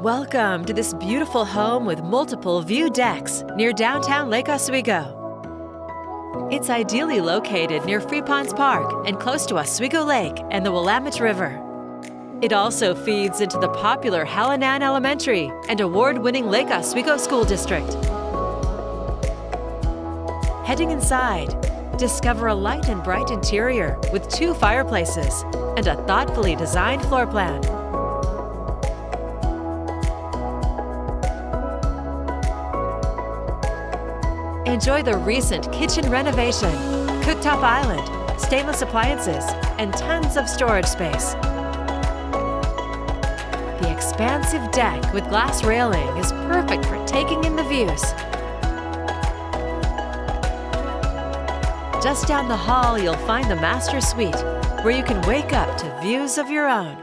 Welcome to this beautiful home with multiple view decks near downtown Lake Oswego. It's ideally located near Free Ponds Park and close to Oswego Lake and the Willamette River. It also feeds into the popular Hallinan Elementary and award-winning Lake Oswego School District. Heading inside, discover a light and bright interior with 2 fireplaces and a thoughtfully designed floor plan. Enjoy the recent kitchen renovation, cooktop island, stainless appliances, and tons of storage space. The expansive deck with glass railing is perfect for taking in the views. Just down the hall, you'll find the master suite, where you can wake up to views of your own.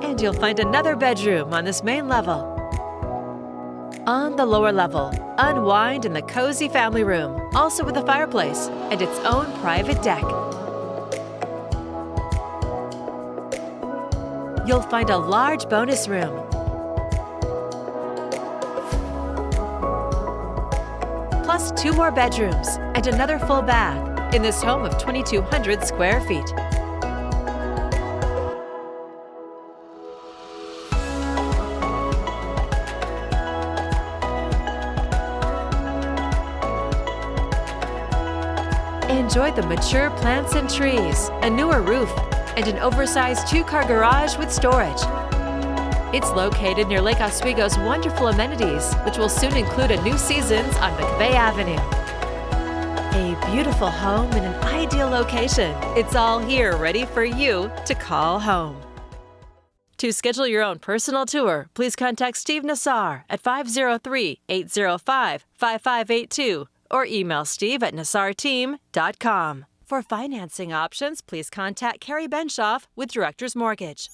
And you'll find another bedroom on this main level. On the lower level, unwind in the cozy family room, also with a fireplace and its own private deck. You'll find a large bonus room. Plus 2 more bedrooms and another full bath in this home of 2,200 square feet. Enjoy the mature plants and trees, a newer roof, and an oversized 2-car garage with storage. It's located near Lake Oswego's wonderful amenities, which will soon include a new Seasons on McVeigh Avenue. A beautiful home in an ideal location. It's all here ready for you to call home. To schedule your own personal tour, please contact Steve Nassar at 503-805-5582 or email steve@nassarteam.com. For financing options, please contact Carrie Benshoff with Director's Mortgage.